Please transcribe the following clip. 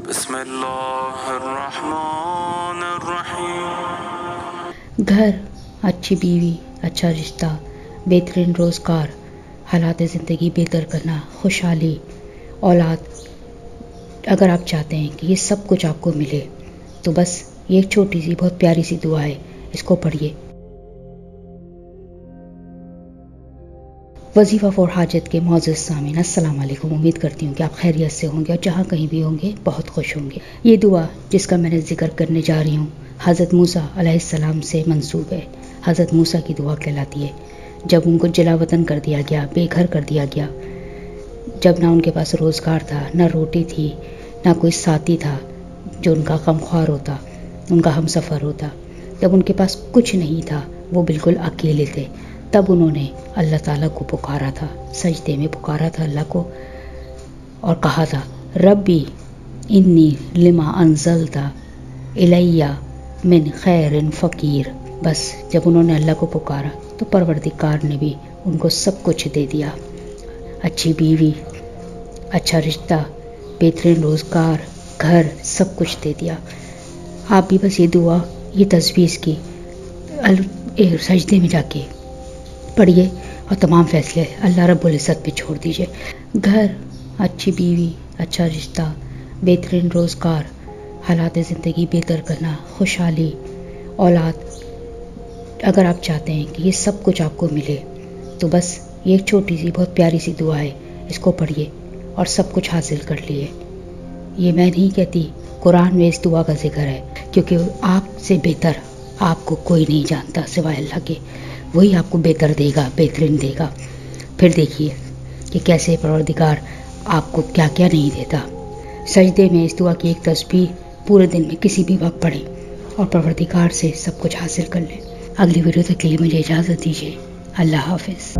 بسم اللہ الرحمن الرحیم۔ گھر، اچھی بیوی، اچھا رشتہ، بہترین روزگار، حالات زندگی بہتر کرنا، خوشحالی، اولاد۔ اگر آپ چاہتے ہیں کہ یہ سب کچھ آپ کو ملے تو بس یہ ایک چھوٹی سی بہت پیاری سی دعا ہے، اس کو پڑھیے۔ وظیفہ فور حاجت کے معزز سامعین، السلام علیکم۔ امید کرتی ہوں کہ آپ خیریت سے ہوں گے اور جہاں کہیں بھی ہوں گے بہت خوش ہوں گے۔ یہ دعا جس کا میں نے ذکر کرنے جا رہی ہوں حضرت موسیٰ علیہ السلام سے منسوب ہے۔ حضرت موسیٰ کی دعا کہلاتی ہے۔ جب ان کو جلا وطن کر دیا گیا، بے گھر کر دیا گیا، جب نہ ان کے پاس روزگار تھا، نہ روٹی تھی، نہ کوئی ساتھی تھا جو ان کا غمخوار ہوتا، ان کا ہم سفر ہوتا، جب ان کے پاس کچھ نہیں تھا، وہ بالکل اکیلے تھے، تب انہوں نے اللہ تعالیٰ کو پکارا تھا، سجدے میں پکارا تھا اللہ کو، اور کہا تھا ربی انی لما انزلت الیہ من خیر فقیر۔ بس جب انہوں نے اللہ کو پکارا تو پروردگار نے بھی ان کو سب کچھ دے دیا، اچھی بیوی، اچھا رشتہ، بہترین روزگار، گھر، سب کچھ دے دیا۔ آپ بھی بس یہ دعا، یہ تجویز کی سجدے میں جا کے پڑھیے اور تمام فیصلے اللہ رب العزت پہ چھوڑ دیجیے۔ گھر، اچھی بیوی، اچھا رشتہ، بہترین روزگار، حالات زندگی بہتر کرنا، خوشحالی، اولاد۔ اگر آپ چاہتے ہیں کہ یہ سب کچھ آپ کو ملے تو بس یہ ایک چھوٹی سی بہت پیاری سی دعا ہے، اس کو پڑھیے اور سب کچھ حاصل کر لیے۔ یہ میں نہیں کہتی، قرآن میں اس دعا کا ذکر ہے، کیونکہ آپ سے بہتر آپ کو کوئی نہیں جانتا سوائے اللہ کے۔ وہی آپ کو بہتر دے گا، بہترین دے گا۔ پھر دیکھیے کہ کیسے پروردگار آپ کو کیا کیا نہیں دیتا۔ سجدے میں اس دعا کی ایک تسبیح پورے دن میں کسی بھی وقت پڑھیں اور پروردگار سے سب کچھ حاصل کر لیں۔ اگلی ویڈیو تک کے لیے مجھے اجازت دیجیے۔ اللہ حافظ۔